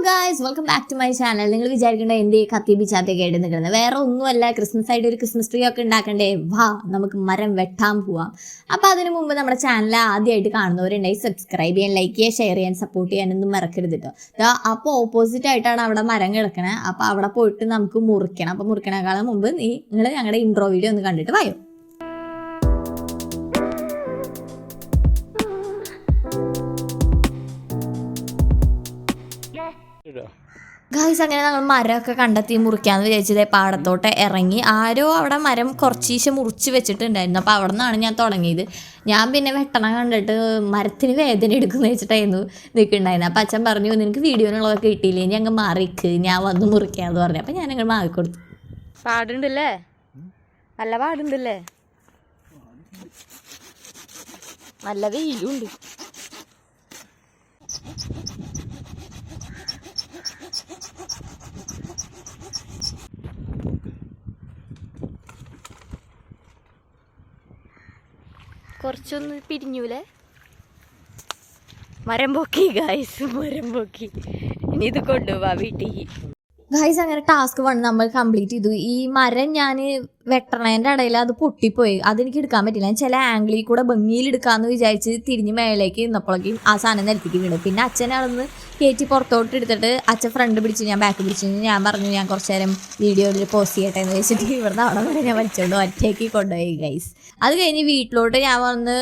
Guys, welcome back to my channel. നിങ്ങൾ വിചാരിക്കേണ്ട എന്ത് കത്തി പിച്ചാത്തൊക്കെ ആയിട്ട് നിൽക്കുന്നത്? വേറെ ഒന്നുമല്ല, ക്രിസ്മസ് ആയിട്ട് ഒരു ക്രിസ്മസ് ട്രീ ഒക്കെ ഉണ്ടാക്കണ്ടേ? വാ, നമുക്ക് മരം വെട്ടാൻ പോവാം. അപ്പോൾ അതിനു മുമ്പ് നമ്മുടെ ചാനൽ ആദ്യമായിട്ട് കാണുന്നവരുണ്ടെങ്കിൽ സബ്സ്ക്രൈബ് ചെയ്യാൻ, ലൈക്ക് ചെയ്യാൻ, ഷെയർ ചെയ്യാൻ, സപ്പോർട്ട് ചെയ്യാനൊന്നും മറക്കരുത് കേട്ടോ. അപ്പോൾ ഓപ്പോസിറ്റ് ആയിട്ടാണ് അവിടെ മരം കിടക്കണേ. അപ്പോൾ അവിടെ പോയിട്ട് നമുക്ക് മുറിക്കണം. അപ്പോൾ മുറിക്കണേക്കാളും മുമ്പ് നിങ്ങൾ ഞങ്ങളുടെ ഇൻട്രോ വീഡിയോ ഒന്ന് കണ്ടിട്ട് വായോ. ഗായ്സ്, അങ്ങനെ ഞങ്ങൾ മരമൊക്കെ കണ്ടെത്തി മുറിക്കാന്ന് വിചാരിച്ചത് പാടത്തോട്ട് ഇറങ്ങി. ആരോ അവിടെ മരം കുറച്ചീശം മുറിച്ച് വെച്ചിട്ടുണ്ടായിരുന്നു. അപ്പോൾ അവിടെ നിന്നാണ് ഞാൻ തുടങ്ങിയത്. ഞാൻ പിന്നെ വെട്ടണം കണ്ടിട്ട് മരത്തിന് വേദന എടുക്കുന്ന വെച്ചിട്ടായിരുന്നു നിൽക്കുന്നുണ്ടായിരുന്നു. അപ്പം അച്ഛൻ പറഞ്ഞു, നിനക്ക് വീഡിയോനുള്ളതൊക്കെ കിട്ടിയില്ലേ, ഇനി അങ്ങ് മാറിക്ക്, ഞാൻ വന്ന് മുറിക്കാമെന്ന് പറഞ്ഞു. അപ്പം ഞാൻ അങ്ങ് മാറിക്കൊടുത്തു. പാടുണ്ടല്ലേ, നല്ല പാടുണ്ടല്ലേ, നല്ല വെയിലുണ്ട്. കുറച്ചൊന്ന് പിരിഞ്ഞൂലേ, മരം പൊക്കി ഗായ്സ്, മരം പൊക്കി. ഇനി ഇത് കൊണ്ടുപോവാ വീട്ടിൽ. ഗായ്സ്, അങ്ങനെ ടാസ്ക് 1 നമ്മൾ കംപ്ലീറ്റ് ചെയ്തു. ഈ മരം ഞാൻ വെട്ടണേൻ്റെ ഇടയിൽ അത് പൊട്ടിപ്പോയി. അതെനിക്ക് എടുക്കാൻ പറ്റില്ല. ഞാൻ ചില ആംഗിളിൽ കൂടെ ഭംഗിയിൽ എടുക്കാമെന്ന് വിചാരിച്ച് തിരിഞ്ഞ് മേലേക്ക് നിന്നപ്പോഴേക്കും ആ സാധനം നിലത്തേക്ക് വീണു. പിന്നെ അച്ഛനെ അവിടുന്ന് കയറ്റി പുറത്തോട്ട് എടുത്തിട്ട് അച്ഛൻ ഫ്രണ്ട് പിടിച്ച്, ഞാൻ ബാക്ക് പിടിച്ചു. ഞാൻ പറഞ്ഞു, ഞാൻ കുറച്ച് നേരം വീഡിയോയിൽ പോസ്റ്റ് ചെയ്യട്ടെ എന്ന് വെച്ചിട്ട് ഇവിടുന്ന് അവിടെ വരെ ഞാൻ വലിച്ചുകൊണ്ട് ഒറ്റയ്ക്ക് കൊണ്ടുപോയി ഗൈസ്. അത് കഴിഞ്ഞ് വീട്ടിലോട്ട് ഞാൻ വന്ന്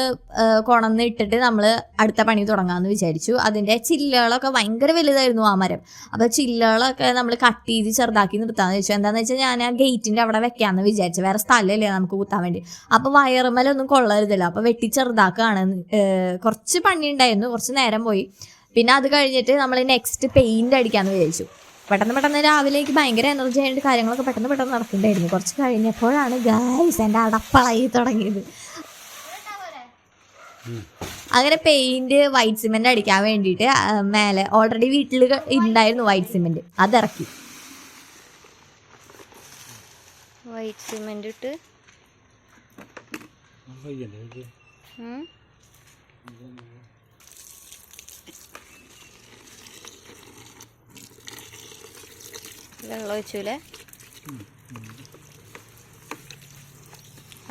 കൊണന്ന് ഇട്ടിട്ട് നമ്മൾ അടുത്ത പണി തുടങ്ങാമെന്ന് വിചാരിച്ചു. അതിൻ്റെ ചില്ലകളൊക്കെ ഭയങ്കര വലുതായിരുന്നു ആ മരം. അപ്പോൾ ചില്ലകളൊക്കെ നമ്മൾ കട്ട് ചെയ്ത് ചെറുതാക്കി നിർത്താമെന്ന് വെച്ചു. എന്താണെന്ന് വെച്ചാൽ ഞാൻ ആ ഗേറ്റിൻ്റെ അവിടെ വെക്കാമെന്ന് വിചാരിച്ചു. വേറെ സ്ഥലമല്ലേ നമുക്ക് കുത്താൻ വേണ്ടി. അപ്പോൾ വയറുമലൊന്നും കൊള്ളരുതല്ലോ. അപ്പോൾ വെട്ടി ചെറുതാക്കുകയാണ്. കുറച്ച് പണി ഉണ്ടായിരുന്നു, കുറച്ച് നേരം പോയി. പിന്നെ അത് കഴിഞ്ഞിട്ട് നമ്മൾ നെക്സ്റ്റ് പെയിൻ്റ് അടിക്കാമെന്ന് വിചാരിച്ചു. പെട്ടെന്ന് രാവിലേക്ക് ഭയങ്കര എനർജി ആയിട്ട് കാര്യങ്ങളൊക്കെ പെട്ടെന്ന് നടക്കുന്നുണ്ടായിരുന്നു. കുറച്ച് കഴിഞ്ഞപ്പോഴാണ് ഗായ്സ് എൻ്റെ അടപ്പളയി തുടങ്ങിയത്. അങ്ങനെ പെയിൻറ്റ് വൈറ്റ് സിമെൻറ്റ് അടിക്കാൻ വേണ്ടിയിട്ട് മേലെ ഓൾറെഡി വീട്ടിൽ ഉണ്ടായിരുന്നു വൈറ്റ് സിമെൻറ്റ്, അതിറക്കി. വൈറ്റ് സിമെന്റ് ഇട്ട് വെള്ളം ഒഴിച്ചൂലേ?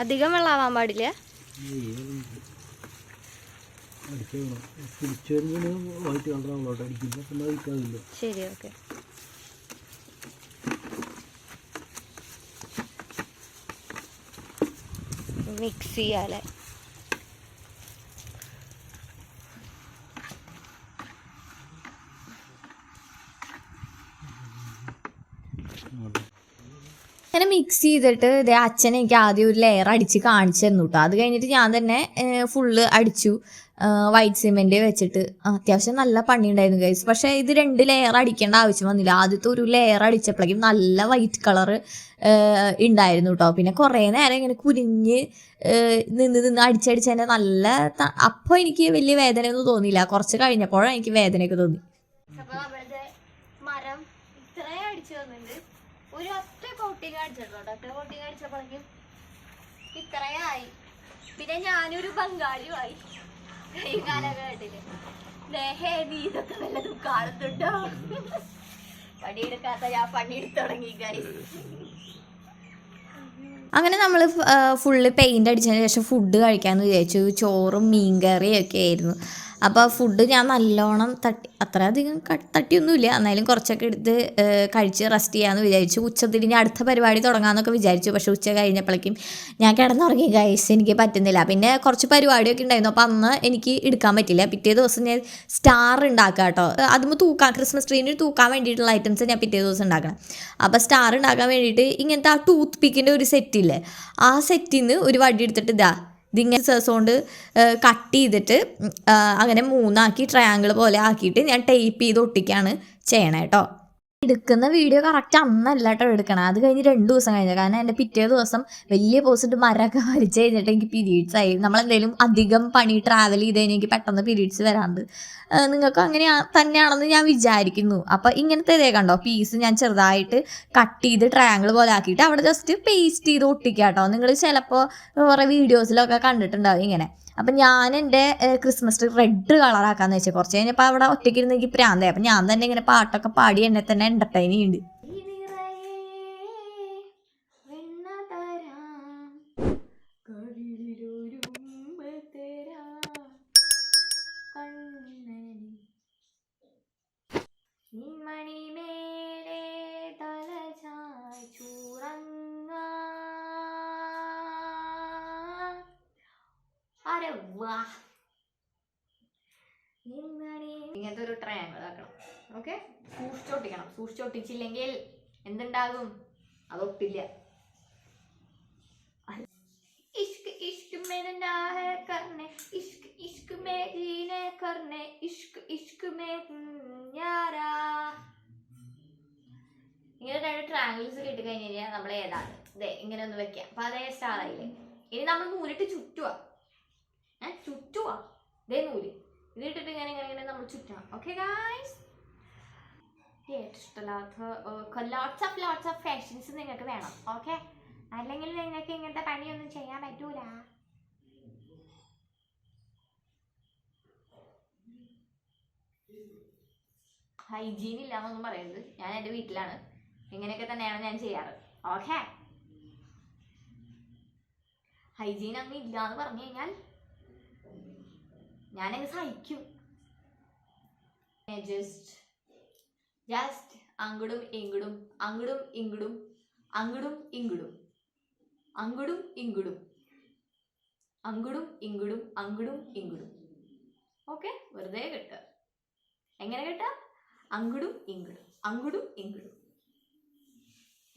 അധികം വെള്ളമാവാൻ പാടില്ല. ശരി, ഓക്കെ. മിക്സ് ചെയ്യാല്ലേ. അങ്ങനെ മിക്സ് ചെയ്തിട്ട് ഇതേ അച്ഛൻ എനിക്ക് ആദ്യം ഒരു ലെയർ അടിച്ച് കാണിച്ചു തന്നു കേട്ടോ. അത് കഴിഞ്ഞിട്ട് ഞാൻ തന്നെ ഫുള്ള് അടിച്ചു വൈറ്റ് സിമെൻറ്റ് വെച്ചിട്ട്. അത്യാവശ്യം നല്ല പണി ഉണ്ടായിരുന്നു ഗൈസ്. പക്ഷേ ഇത് 2 ലെയർ അടിക്കേണ്ട ആവശ്യം വന്നില്ല. ആദ്യത്തെ ഒരു ലെയർ അടിച്ചപ്പോഴേക്കും നല്ല വൈറ്റ് കളറ് ഉണ്ടായിരുന്നു കേട്ടോ. പിന്നെ കുറേ നേരം ഇങ്ങനെ കുരിഞ്ഞ് നിന്ന് അടിച്ചതിൻ്റെ നല്ല അപ്പോൾ എനിക്ക് വലിയ വേദനയൊന്നും തോന്നിയില്ല. കുറച്ച് കഴിഞ്ഞപ്പോഴാണ് എനിക്ക് വേദനയൊക്കെ തോന്നി. അപ്പോൾ നമ്മളുടെ മരം ഇത്രയും അടിച്ചു വന്നിട്ടുണ്ട്. ഒരു ഒറ്റ കോട്ടിങ് അടിച്ചപ്പോഴേക്കും ഇത്രയായി. പിന്നെ ഞാനൊരു ബംഗാളിയുമായി ഈ കാലഘട്ടത്തില്. നീ ഇതൊക്കെ വല്ലതും കാണുന്നുണ്ടോ? പണിയെടുക്കാത്ത ഞാൻ പണിയെടുത്ത് തുടങ്ങി ഗൈസ്. അങ്ങനെ നമ്മൾ ഫുള്ള് പെയിൻ്റ് അടിച്ചതിന് ശേഷം ഫുഡ് കഴിക്കാമെന്ന് വിചാരിച്ചു. ചോറും മീൻകറിയും ഒക്കെ ആയിരുന്നു. അപ്പോൾ ഫുഡ് ഞാൻ നല്ലോണം അത്രയധികം തട്ടിയൊന്നുമില്ല, എന്നാലും കുറച്ചൊക്കെ എടുത്ത് കഴിച്ച് റെസ്റ്റ് ചെയ്യാമെന്ന് വിചാരിച്ചു. ഉച്ചതിരിഞ്ഞ് അടുത്ത പരിപാടി തുടങ്ങാമെന്നൊക്കെ വിചാരിച്ചു. പക്ഷേ ഉച്ച കഴിഞ്ഞപ്പോഴേക്കും ഞാൻ കിടന്നുറങ്ങി ഗൈസ്, എനിക്ക് പറ്റുന്നില്ല. പിന്നെ കുറച്ച് പരിപാടിയൊക്കെ ഉണ്ടായിരുന്നു. അപ്പോൾ അന്ന് എനിക്ക് എടുക്കാൻ പറ്റില്ല. പിറ്റേ ദിവസം ഞാൻ സ്റ്റാർ ഉണ്ടാക്കാം കേട്ടോ. അതുമ്പോൾ ക്രിസ്മസ് ട്രീന് തൂക്കാൻ വേണ്ടിയിട്ടുള്ള ഐറ്റംസ് ഞാൻ പിറ്റേ ദിവസം ഉണ്ടാക്കണം. അപ്പോൾ സ്റ്റാർ ഉണ്ടാക്കാൻ വേണ്ടിയിട്ട് ഇങ്ങനത്തെ ആ ടൂത്ത് പിക്കിൻ്റെ ഒരു സെറ്റില്ലേ, ആ സെറ്റിൽ നിന്ന് ഒരു വടി എടുത്തിട്ട് ഇതിങ്ങനെ സേഴ്സ് കൊണ്ട് കട്ട് ചെയ്തിട്ട് അങ്ങനെ 3 ആക്കി ട്രയാങ്കിൾ പോലെ ആക്കിയിട്ട് ഞാൻ ടേപ്പ് ചെയ്ത് ഒട്ടിക്കാണ് ചെയ്യണേ കേട്ടോ. എടുക്കുന്ന വീഡിയോ കറക്റ്റ് അന്നല്ല കേട്ടോ എടുക്കണം. അത് കഴിഞ്ഞ് 2 ദിവസം കഴിഞ്ഞു. കാരണം എൻ്റെ പിറ്റേ ദിവസം വലിയ പോസിറ്റ് മരമൊക്കെ വലിച്ചു കഴിഞ്ഞിട്ട് എനിക്ക് പീരീഡ്സ് ആയി. നമ്മളെന്തെങ്കിലും അധികം പണി ട്രാവൽ ചെയ്ത് കഴിഞ്ഞാൽ എനിക്ക് പെട്ടെന്ന് പീരീഡ്സ് വരാണ്ട്. നിങ്ങൾക്ക് അങ്ങനെ തന്നെയാണെന്ന് ഞാൻ വിചാരിക്കുന്നു. അപ്പോൾ ഇങ്ങനത്തെ ഇതേ കണ്ടോ, പീസ് ഞാൻ ചെറുതായിട്ട് കട്ട് ചെയ്ത് ട്രയാങ്കിൾ പോലെ ആക്കിയിട്ട് അവിടെ ജസ്റ്റ് പേസ്റ്റ് ചെയ്ത് ഒട്ടിക്കുക കേട്ടോ. നിങ്ങൾ ചിലപ്പോൾ കുറേ വീഡിയോസിലൊക്കെ കണ്ടിട്ടുണ്ടാവും ഇങ്ങനെ. അപ്പം ഞാൻ എൻ്റെ ക്രിസ്മസ് ട്രീ റെഡ് കളറാക്കാന്ന് വെച്ചാൽ കുറച്ച് കഴിഞ്ഞപ്പോൾ അവിടെ ഒറ്റയ്ക്ക് ഇരുന്ന് എനിക്ക് പ്രാന്തായി. അപ്പം ഞാൻ തന്നെ ഇങ്ങനെ പാട്ടൊക്കെ പാടി എന്നെ തന്നെ എൻ്റർടൈൻ ചെയ്യുന്നുണ്ട്. ഇങ്ങനത്തെ ഒരു ട്രയാങ്കിൾ ആക്കണം. ഓക്കെ, സൂക്ഷിച്ചൊട്ടിക്കണം. സൂക്ഷിച്ചൊട്ടിച്ചില്ലെങ്കിൽ എന്തുണ്ടാകും? അതൊട്ടില്ല. ഇഷ്ക് ഇഷ്ക് മേനാ ഹേ കർനെ ഇഷ്ക് ഇഷ്ക് മേ ജീനെ കർനെ ഇഷ്ക് ഇഷ്ക് മേ യാരാ. ഇങ്ങനെ രണ്ട് ട്രയാങ്കിൾസ് കിട്ടി കഴിഞ്ഞ് കഴിഞ്ഞാൽ നമ്മൾ ഏതാണ് ഇതേ ഇങ്ങനെ ഒന്ന് വെക്കാം. അപ്പൊ അതേ സ്റ്റാർ ആയില്ലേ. ഇനി നമ്മൾ നൂലിട്ട് ചുറ്റുക. ഇതേ നൂല് ഇതിട്ടിട്ട് ഇങ്ങനെ ഇങ്ങനെ ഇങ്ങനെ നമ്മൾ ചുറ്റണം. ഓക്കെ ഗായ്സ്, ഇഷ്ടമില്ലാത്ത ലോട്ട്സ് ഓഫ് ഫാഷൻസ് നിങ്ങൾക്ക് വേണം. ഓക്കെ, അല്ലെങ്കിൽ നിങ്ങൾക്ക് ഇങ്ങനത്തെ പണിയൊന്നും ചെയ്യാൻ പറ്റൂല. ഹൈജീൻ ഇല്ലാന്നൊന്നും പറയരുത്. ഞാൻ എൻ്റെ വീട്ടിലാണ്, ഇങ്ങനെയൊക്കെ തന്നെയാണ് ഞാൻ ചെയ്യാറ്. ഓക്കെ, ഹൈജീൻ അങ്ങ് ഇല്ലാന്ന് പറഞ്ഞു കഴിഞ്ഞാൽ ഞാനങ്ങ് സഹിക്കും. ജസ്റ്റ് അങ്ങടും ഇങ്ങടും അങ്ങടും ഇങ്ങടും അങ്ങടും ഇങ്ങടും അങ്ങടും ഇങ്ങടും അങ്ങടും ഇങ്ങടും അങ്ങടും ഇങ്ങടും. ഓക്കെ, വെറുതെ കെട്ടുക. എങ്ങനെ കെട്ടുക? അങ്ങടും ഇങ്ങടും അങ്ങടും ഇങ്ങടും.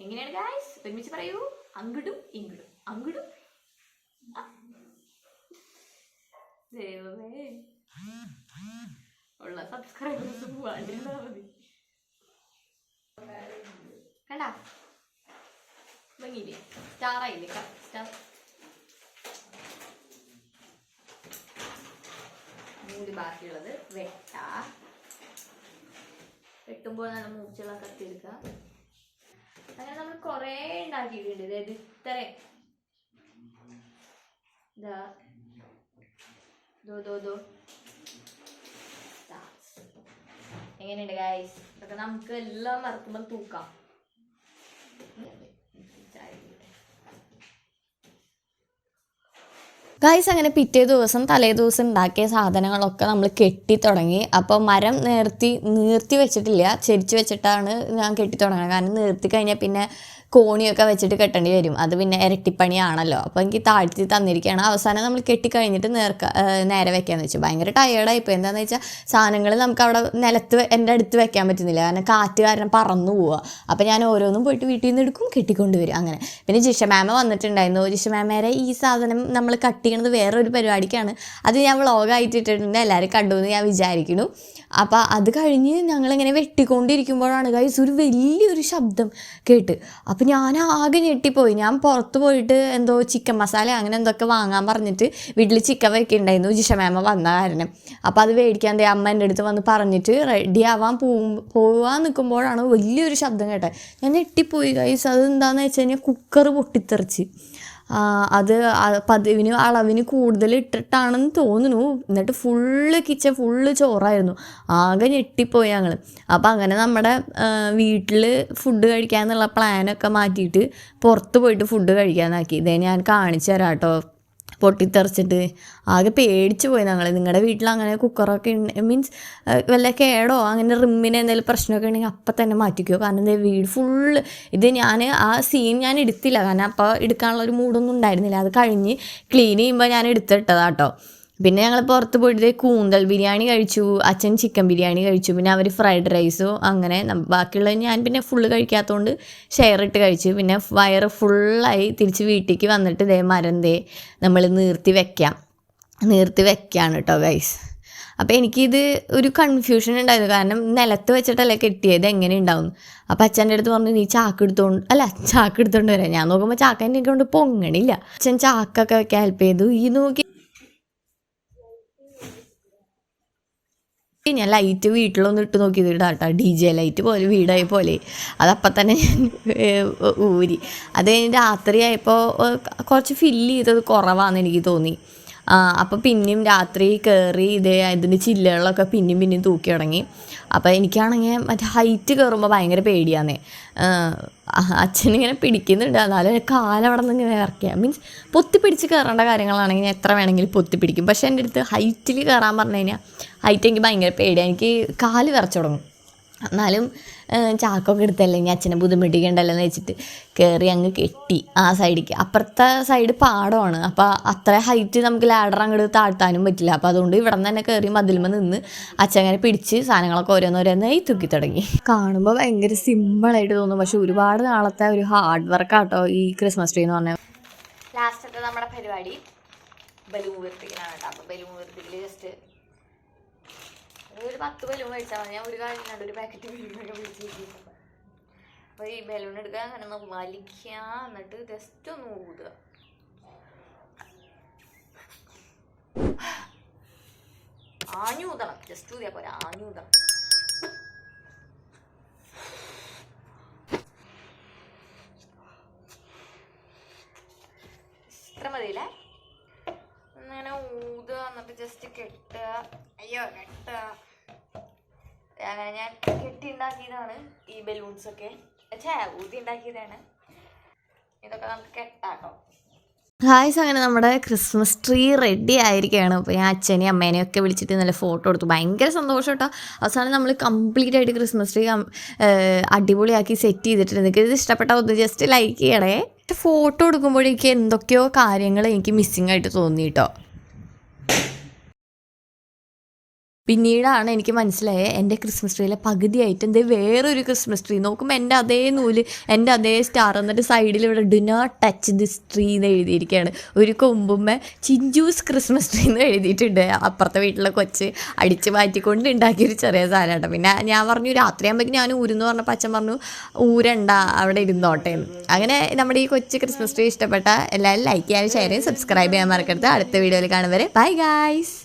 എങ്ങനെയാണ് ഗായ്സ്? ഒരുമിച്ച് പറയൂ. അങ്ങടും ഇങ്ങടും അങ്ങടും. ദൈവമേ, ഉള്ള സബ്സ്ക്രൈബേഴ്സ് പോവാണ്ടിരുന്നാ മതി. കണ്ട ഭംഗിയില്ലേ? സ്റ്റാർ ആയില്ലേ? സ്റ്റാർ മൂടി. ബാക്കിയുള്ളത് വെട്ടുമ്പോൾ നല്ല മൂർച്ചയുള്ള കത്തി എടുക്കുക. അങ്ങനെ നമ്മൾ കുറേ ഉണ്ടാക്കിയിട്ടുണ്ട്. അതായത് ഇത്രയും എങ്ങനെയുണ്ട് ഗൈസ്? ഇതൊക്കെ നമുക്ക് എല്ലാം മറക്കുമ്പോൾ തൂക്കാം. ഗൈസ്, അങ്ങനെ പിറ്റേ ദിവസം തലേ ദിവസം ഉണ്ടാക്കിയ സാധനങ്ങളൊക്കെ നമ്മൾ കെട്ടി തുടങ്ങി. അപ്പോൾ മരം നീർത്തി വെച്ചിട്ടില്ല, ചെരിച്ച് വെച്ചിട്ടാണ് ഞാൻ കെട്ടി തുടങ്ങുന്നത്. കാരണം നീർത്തി കഴിഞ്ഞാൽ പിന്നെ കോണിയൊക്കെ വെച്ചിട്ട് കെട്ടേണ്ടി വരും. അത് പിന്നെ ഇരട്ടിപ്പണിയാണല്ലോ. അപ്പോൾ എനിക്ക് താഴ്ത്തി തന്നിരിക്കുകയാണ്. അവസാനം നമ്മൾ കെട്ടിക്കഴിഞ്ഞിട്ട് നേരെ വെക്കാമെന്ന് വെച്ചു. ഭയങ്കര ടയേർഡായിപ്പോൾ. എന്താണെന്ന് വെച്ചാൽ സാധനങ്ങൾ നമുക്ക് അവിടെ എൻ്റെ അടുത്ത് വെക്കാൻ പറ്റുന്നില്ല. കാരണം കാറ്റ് കാരണം പറന്നു പോവുക. അപ്പോൾ ഞാൻ ഓരോന്നും പോയിട്ട് വീട്ടിൽ നിന്ന് എടുക്കും, കെട്ടിക്കൊണ്ടുവരും. അങ്ങനെ പിന്നെ ജിഷ മാമ വന്നിട്ടുണ്ടായിരുന്നു. ജിഷ മാമേരെ ഈ സാധനം നമ്മൾ കട്ട് ചെയ്യണത് വേറൊരു പരിപാടിക്കാണ്. അത് ഞാൻ വ്ളോഗായിട്ട് ഇട്ടിട്ടുണ്ട്, എല്ലാവരും കണ്ടു എന്ന് ഞാൻ വിചാരിക്കുന്നു. അപ്പോൾ അത് കഴിഞ്ഞ് ഞങ്ങളിങ്ങനെ വെട്ടിക്കൊണ്ടിരിക്കുമ്പോഴാണ് ഗൈസ് ഒരു വലിയൊരു ശബ്ദം കേട്ട്. അപ്പോൾ ഞാൻ ആകെ ഞെട്ടിപ്പോയി. ഞാൻ പുറത്ത് പോയിട്ട് എന്തോ ചിക്കൻ മസാല അങ്ങനെ എന്തൊക്കെ വാങ്ങാൻ പറഞ്ഞിട്ട് വീട്ടിൽ ചിക്കൻ വെക്കുന്നുണ്ടായിരുന്നു ജിഷ മാമ വന്ന കാരണം. അപ്പോൾ അത് മേടിക്കാൻ അമ്മ എൻ്റെ അടുത്ത് വന്ന് പറഞ്ഞിട്ട് റെഡി ആവാൻ പോവാൻ നിൽക്കുമ്പോഴാണ് വലിയൊരു ശബ്ദം കേട്ടത്. ഞാൻ ഞെട്ടിപ്പോയി ഗൈസ്. അത് എന്താണെന്ന് വെച്ച് കഴിഞ്ഞാൽ കുക്കർ പൊട്ടിത്തെറിച്ച്. അത് അളവിന് കൂടുതൽ ഇട്ടിട്ടാണെന്ന് തോന്നുന്നു. എന്നിട്ട് കിച്ചൺ ഫുള്ള് ചോറായിരുന്നു. ആകെ ഞെട്ടിപ്പോയി ഞങ്ങൾ. അപ്പോൾ അങ്ങനെ നമ്മുടെ വീട്ടിൽ ഫുഡ് കഴിക്കാമെന്നുള്ള പ്ലാനൊക്കെ മാറ്റിയിട്ട് പുറത്ത് പോയിട്ട് ഫുഡ് കഴിക്കാമെന്നാക്കി. ഇതേ ഞാൻ കാണിച്ചു തരാം കേട്ടോ. പൊട്ടിത്തെറിച്ചിട്ട് ആകെ പേടിച്ച് പോയി ഞങ്ങൾ. നിങ്ങളുടെ വീട്ടിൽ അങ്ങനെ കുക്കറൊക്കെ മീൻസ് വല്ല കേടോ അങ്ങനെ റിമ്മിന് എന്തെങ്കിലും പ്രശ്നമൊക്കെ ഉണ്ടെങ്കിൽ അപ്പം തന്നെ മാറ്റിക്കോ. കാരണം എന്താ വീട് ഫുള്ള് ഇത് ഞാൻ ആ സീൻ ഞാൻ എടുത്തില്ല. കാരണം അപ്പോൾ എടുക്കാനുള്ളൊരു മൂഡൊന്നും ഉണ്ടായിരുന്നില്ല. അത് കഴിഞ്ഞ് ക്ലീൻ ചെയ്യുമ്പോൾ ഞാൻ എടുത്തിട്ടതാട്ടോ. പിന്നെ ഞങ്ങൾ പുറത്ത് പോയിട്ട് കൂന്തൽ ബിരിയാണി കഴിച്ചു, അച്ഛൻ ചിക്കൻ ബിരിയാണി കഴിച്ചു, പിന്നെ അവർ ഫ്രൈഡ് റൈസും അങ്ങനെ. ബാക്കിയുള്ളത് ഞാൻ പിന്നെ ഫുള്ള് കഴിക്കാത്തതുകൊണ്ട് ഷെയർ ഇട്ട് കഴിച്ചു. പിന്നെ വയറ് ഫുള്ളായി തിരിച്ച് വീട്ടിലേക്ക് വന്നിട്ട് മരം നമ്മൾ നിർത്തി വെക്കുകയാണ് കേട്ടോ ഗൈസ്. അപ്പോൾ എനിക്കിത് ഒരു കൺഫ്യൂഷൻ ഉണ്ടായിരുന്നു. കാരണം നിലത്ത് വെച്ചിട്ടല്ലേ കെട്ടിയത്, എങ്ങനെ ഉണ്ടാവും. അപ്പോൾ അച്ഛൻ്റെ അടുത്ത് പറഞ്ഞു നീ ചാക്ക് എടുത്തോണ്ട് വരാം. ഞാൻ നോക്കുമ്പോൾ ചാക്ക എന്നെ കൊണ്ട് പൊങ്ങണില്ല. അച്ഛൻ ചാക്കൊക്കെ വെക്കാൻ ഹെൽപ്പ് ചെയ്തു. ഈ നോക്കി ഞാൻ ലൈറ്റ് വീട്ടിലൊന്നും ഇട്ട് നോക്കിയത് കേട്ടോ. DJ ലൈറ്റ് പോലെ വീടായ പോലെ അതപ്പം തന്നെ ഞാൻ ഊരി. അത് കഴിഞ്ഞ് രാത്രിയായപ്പോൾ കുറച്ച് ഫില്ല് ചെയ്തത് കുറവാണെന്ന് എനിക്ക് തോന്നി. അപ്പോൾ പിന്നെയും രാത്രി കയറി ഇതിൻ്റെ ചില്ലകളൊക്കെ പിന്നെയും തൂക്കി തുടങ്ങി. അപ്പോൾ എനിക്കാണെങ്കിൽ മറ്റേ ഹൈറ്റ് കയറുമ്പോൾ ഭയങ്കര പേടിയാന്നേ. അച്ഛനിങ്ങനെ പിടിക്കുന്നുണ്ട്, എന്നാലും കാലവിടെ നിന്ന് ഇങ്ങനെ ഇറക്കുക. മീൻസ് പൊത്തിപ്പിടിച്ച് കയറേണ്ട കാര്യങ്ങളാണെങ്കിൽ ഞാൻ എത്ര വേണമെങ്കിലും പൊത്തിപ്പിടിക്കും. പക്ഷേ എൻ്റെ അടുത്ത് ഹൈറ്റിൽ കയറാൻ പറഞ്ഞു കഴിഞ്ഞാൽ ഹൈറ്റ് എനിക്ക് ഭയങ്കര പേടിയാണ്, എനിക്ക് കാല് വിറച്ചു തുടങ്ങും. എന്നാലും ചാക്കൊക്കെ എടുത്തല്ലേ ഇനി അച്ഛനെ ബുദ്ധിമുട്ടിക്കണ്ടല്ലോ എന്ന് വെച്ചിട്ട് കയറി അങ്ങ് കെട്ടി ആ സൈഡിലേക്ക്. അപ്പുറത്തെ സൈഡ് പാടമാണ്, അപ്പോൾ അത്ര ഹൈറ്റ് നമുക്ക് ലാഡർ അങ്ങോട്ട് താഴ്ത്താനും പറ്റില്ല. അപ്പോൾ അതുകൊണ്ട് ഇവിടെ നിന്ന് തന്നെ കയറി മതിലുമ്പോൾ നിന്ന് അച്ഛങ്ങനെ പിടിച്ച് സാധനങ്ങളൊക്കെ ഓരോന്നോരോന്നായി തൂക്കി തുടങ്ങി. കാണുമ്പോൾ ഭയങ്കര സിമ്പിളായിട്ട് തോന്നും, പക്ഷെ ഒരുപാട് നാളത്തെ ഒരു ഹാർഡ് വർക്കാട്ടോ ഈ ക്രിസ്മസ് ട്രീ എന്ന് പറഞ്ഞാൽ. ലാസ്റ്റത്തെ നമ്മുടെ പരിപാടി ബലൂൺ ഉയർത്തിക്കലാണ് കേട്ടോ. അപ്പോൾ ബലൂൺ ഉയർത്തിക്കൽ ജസ്റ്റ് ഒരു 10 ബലൂൺ മേടിച്ചാൽ മതി. ഞാൻ ഒരു കാര്യം ഒരു പാക്കറ്റ് ബലൂണൊക്കെ മേടിച്ച് വെച്ചിട്ടുണ്ട്. അപ്പോൾ ഈ ബലൂൺ എടുക്കുക, അങ്ങനെ ഒന്ന് വലിക്കുക, എന്നിട്ട് ജസ്റ്റ് ഒന്ന് ഊതുക. ആഞ്ഞൂതണം, ജസ്റ്റ് ഊതിയാൽ പോരാ, ആഞ്ഞൂതണം. ഇത്ര മതിയില്ലേ? അങ്ങനെ ഊതുക, എന്നിട്ട് ജസ്റ്റ് കെട്ടുക. അയ്യോ കെട്ടുക. അങ്ങനെ ഞാൻ കെട്ടി ഉണ്ടാക്കിയതാണ് ഈ ബലൂൺസൊക്കെ. ഊതി ഉണ്ടാക്കിയതാണ്. ഇതൊക്കെ നമുക്ക് കെട്ടാട്ടോ. ഗായ്സ്, അങ്ങനെ നമ്മുടെ ക്രിസ്മസ് ട്രീ റെഡി ആയിരിക്കുകയാണ്. അപ്പോൾ ഞാൻ അച്ഛനെയും അമ്മേനെയും ഒക്കെ വിളിച്ചിട്ട് നല്ല ഫോട്ടോ എടുത്തു. ഭയങ്കര സന്തോഷം കേട്ടോ. അവസാനം നമ്മൾ കംപ്ലീറ്റ് ആയിട്ട് ക്രിസ്മസ് ട്രീ അടിപൊളിയാക്കി സെറ്റ് ചെയ്തിട്ടുണ്ട്. നിങ്ങൾക്ക് ഇത് ഇഷ്ടപ്പെട്ടാൽ ഒന്ന് ജസ്റ്റ് ലൈക്ക് ചെയ്യണേ. ഫോട്ടോ എടുക്കുമ്പോഴേക്ക് എന്തൊക്കെയോ കാര്യങ്ങൾ എനിക്ക് മിസ്സിങ് ആയിട്ട് തോന്നി കേട്ടോ. പിന്നീടാണ് എനിക്ക് മനസ്സിലായത് എൻ്റെ ക്രിസ്മസ് ട്രീയിലെ പകുതിയായിട്ട് എന്തേ വേറൊരു ക്രിസ്മസ് ട്രീ നോക്കുമ്പോൾ എൻ്റെ അതേ നൂല്, എൻ്റെ അതേ സ്റ്റാർ, എന്നിട്ട് സൈഡിൽ ഇവിടെ do not touch this tree എന്ന് എഴുതിയിരിക്കുകയാണ്. ഒരു കൊമ്പുമ്മ ചിഞ്ചൂസ് ക്രിസ്മസ് ട്രീ എന്ന് എഴുതിയിട്ടുണ്ട്. അപ്പുറത്തെ വീട്ടിലെ കൊച്ച് അടിച്ച് മാറ്റിക്കൊണ്ട് ഉണ്ടാക്കിയൊരു ചെറിയ സാധനമാണ്. പിന്നെ ഞാൻ പറഞ്ഞു രാത്രിയാകുമ്പോഴേക്കും ഞാൻ ഊരെന്ന് പറഞ്ഞപ്പോൾ അച്ഛൻ പറഞ്ഞു ഊരണ്ട, അവിടെ ഇരുന്നോട്ടെ. അങ്ങനെ നമ്മുടെ ഈ കൊച്ചു ക്രിസ്മസ് ട്രീ ഇഷ്ടപ്പെട്ട എല്ലാവരും ലൈക്ക് ചെയ്യാനും ഷെയർ ചെയ്യാനും സബ്സ്ക്രൈബ് ചെയ്യാൻ മറക്കരുത്. അടുത്ത വീഡിയോയിൽ കാണും വരെ ബൈ ഗായ്സ്.